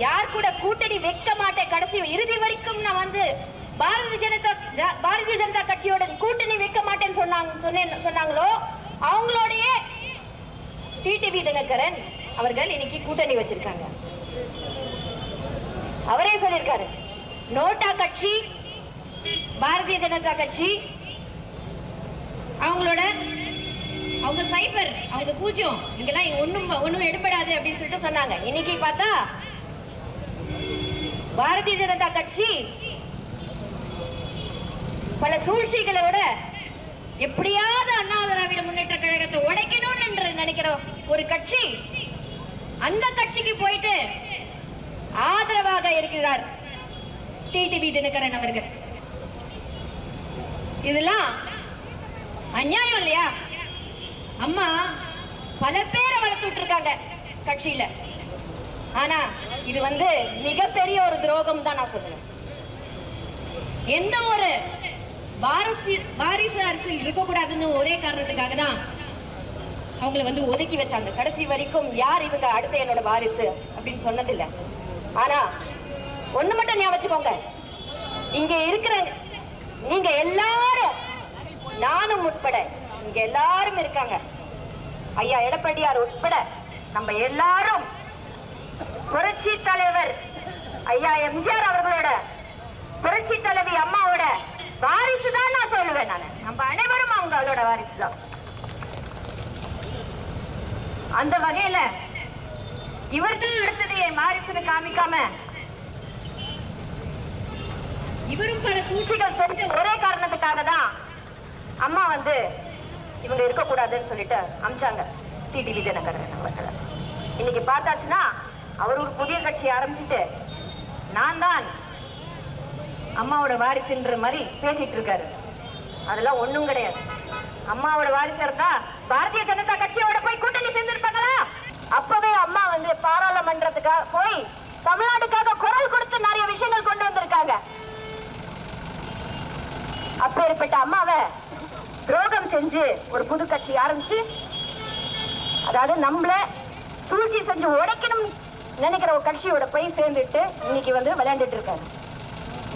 யார் கூட கூட்டணி வைக்க மாட்டேன், கடைசி இறுதி வரைக்கும் நான் வந்து பாரதிய ஜனதா கட்சியோட கூட்டணி வைக்க மாட்டேன்னு சொன்னாங்களோ அவங்களோடைய டிடிவி தினகரன் அவர்கள் இன்னைக்கு கூட்டணி வச்சிருக்காங்க. அவரே சொல்லியிருக்காரு, நோட்டா கட்சி, பாரதிய ஜனதா கட்சி அவங்க சைபர், அவங்க பூஜ்யம், இங்கெல்லாம் ஒண்ணும் எடுபடாது அப்படின்னு சொல்லிட்டு சொன்னாங்க. இன்னைக்கு பார்த்தா பாரதிய ஜனதா கட்சி பல சூழ்ச்சிகளோட எப்படியாவது அண்ணா திராவிட முன்னேற்ற கழகத்தை உடைக்கணும் என்று நினைக்கிற ஒரு கட்சி, அந்த கட்சிக்கு போயிட்டு ஆதரவாக இருக்கிறார் டிடிவி தினகரன் அவர்கள். இதெல்லாம் அநியாயம் இல்லையா? அம்மா பல பேரை வளர்த்துட்டு இருக்காங்க கட்சியில. ஆனா இது வந்து மிகப்பெரிய ஒரு துரோகம் தான் நான் சொல்லுவேன். எந்த ஒரு வாரிசு அரசியல் இருக்கக்கூடாதுன்னு ஒரே காரணத்துக்காக தான் அவங்களை வந்து ஒதுக்கி வச்சாங்க. கடைசி வரைக்கும் யார் இவங்க அடுத்த என்னோட வாரிசு அப்படின்னு சொன்னதில்லை. ஆனா ஒண்ணு மட்டும் ஞாபகம் வச்சுக்கோங்க, இங்க இருக்கிற நீங்க எல்லாரும், நானும் உட்பட இங்க எல்லாரும் இருக்காங்க, ஐயா எடப்பாடியார் உட்பட நம்ம எல்லாரும் புரட்சி தலைவர் ஐயா எம்ஜிஆர் அவர்களோட, புரட்சி தலைவி அம்மாவோட வாரிசு தான் நான் சொல்லுவேன். நம்ம அனைவரும் அவங்களோட வாரிசு தான். அந்த வகையில இவர்தான் அடுத்தது என் வாரிசுன்னு காமிக்காம இவரும் பல சூழ்ச்சிகள் செஞ்ச ஒரே காரணத்துக்காக தான் அம்மா வந்து இவங்க இருக்கக்கூடாதுன்னு சொல்லிட்டு அமிச்சாங்க டிடிவி தினகரன் அவர்களை. இன்னைக்கு பார்த்தாச்சுன்னா அவர் ஒரு புதிய கட்சி ஆரம்பிச்சுட்டு நான் தான் அம்மாவோட வாரிசுன்ற மாதிரி பேசிட்டு இருக்காரு. அதெல்லாம் ஒண்ணும் கிடையாது. அம்மாவோட வாரிசா இருந்தா பாரதிய ஜனதா கட்சியோட போய் கூட்டணி சேர்ந்திருப்பாங்களா? அப்பவே அம்மா வந்து பாராளுமன்றத்துக்காக போய் தமிழ்நாட்டுக்காக குரல் கொடுத்து நிறைய விஷயங்கள் கொண்டு வந்திருக்காங்க. அப்பேற்பட்ட அம்மாவை துரோகம் செஞ்சு ஒரு புது கட்சி ஆரம்பிச்சு, அதாவது நம்மள சூழ்ச்சி செஞ்சு உடைக்கணும் நினைக்கிற ஒரு கட்சியோட போய் சேர்ந்துட்டு இன்னைக்கு வந்து விளையாண்டுட்டு இருக்காரு.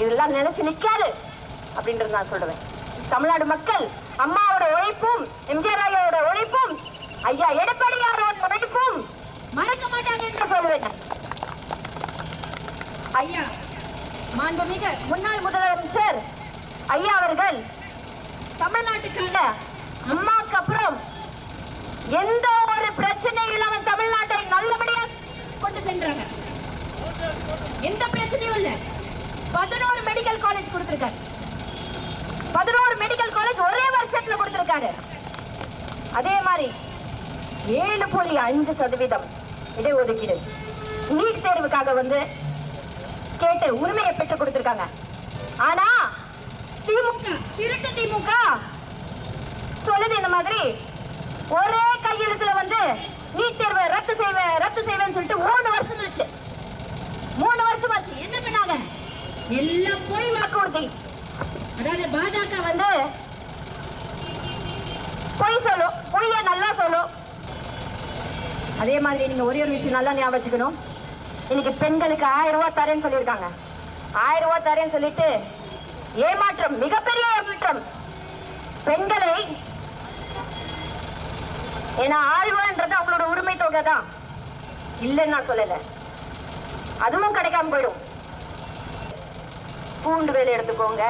இதெல்லாம் நினைச்சு நிக்காது அப்படின்றது நான் சொல்றேன். தமிழ்நாடு மக்கள் அம்மாவோட உழைப்பும், எம்ஜிஆர் ஐயாவோட உழைப்பும், ஐயா எடப்பாடியாரோட உழைப்பும் மறக்க மாட்டாங்க என்று சொல்லுவேன். ஐயா மாண்புமிகு முன்னாள் முதலமைச்சர் ஐயா அவர்கள் தமிழ்நாட்டுக்காக அம்மாவுக்கு அப்புறம் எந்த ஒரு பிரச்சனையும் இல்லாம தமிழ்நாட்டை நல்லபடியாக கொண்டு சென்றாங்க. எந்த பிரச்சனையும் இல்ல. 11 மெடிக்கல் காலேஜ் கொடுத்திருக்காரு. 11 மெடிக்கல் காலேஜ் ஒரே வருஷத்துல கொடுத்திருக்காரு. அதே மாதிரி 7.5% இடஒதுக்கீடு நீட் தேர்வுக்காக வந்து கேட்டு உரிமையை பெற்றுக் கொடுத்திருக்காங்க. ஆனா திமுக சொல்லுது இந்த மாதிரி ஒரே கையெழுத்துல வந்து நீட் தேர்வை ரத்து செய்வேன்னு சொல்லிட்டு 3 வருஷமாச்சு. 3 வருஷமாச்சு. என்ன பண்ணாங்க? எல்லாம் போய் வாக்குறுதி. அதாவது பாஜக வந்து பொய் சொல்லும், பொய்ய நல்லா சொல்லும். அதே மாதிரி நீங்க ஒரே ஒரு விஷயம் நல்லா ஞாபகம் வச்சுக்கணும். இன்னைக்கு பெண்களுக்கு 1000 ரூபாய் தரேன்னு சொல்லியிருக்காங்க. 1000 ரூபாய் தரேன்னு சொல்லிட்டு ஏமாற்றம், மிகப்பெரிய ஏமாற்றம். பெண்களை, ஏன்னா 1000 ரூபாய்ன்றது அவங்களோட உரிமை தொகை தான், இல்லைன்னு நான் சொல்லல. அதுவும் கிடைக்காம போயிடும். பூண்டு வேலை எடுத்துக்கோங்க,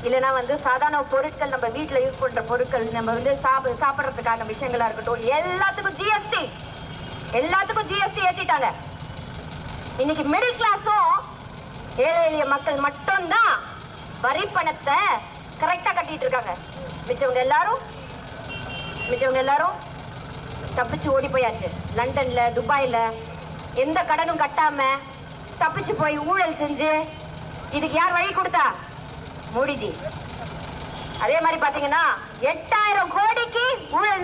இல்லைன்னா வந்து சாதாரண பொருட்கள், நம்ம வீட்டில் யூஸ் பண்ற பொருட்கள், நம்ம வந்து சாப்பிட்றதுக்கான விஷயங்களா இருக்கட்டும், எல்லாத்துக்கும் ஜிஎஸ்டி ஏத்திட்டாங்க. இன்னைக்கு மிடில் கிளாஸும் ஏழை எளிய மக்கள் மட்டும்தான் வரி பணத்தை கரெக்டா கட்டிட்டு இருக்காங்க. மிச்சவங்க எல்லாரும் தப்பிச்சு ஓடி போயாச்சு. லண்டன்ல, துபாயில எந்த கடனும் கட்டாம தப்பிச்சு போய் ஊழல் செஞ்சு, இதுக்கு யார் வழி கொடுத்தா? மோடிஜி. அதே மாதிரி பாத்தீங்கன்னா 8000 கோடிக்கு ஊழல்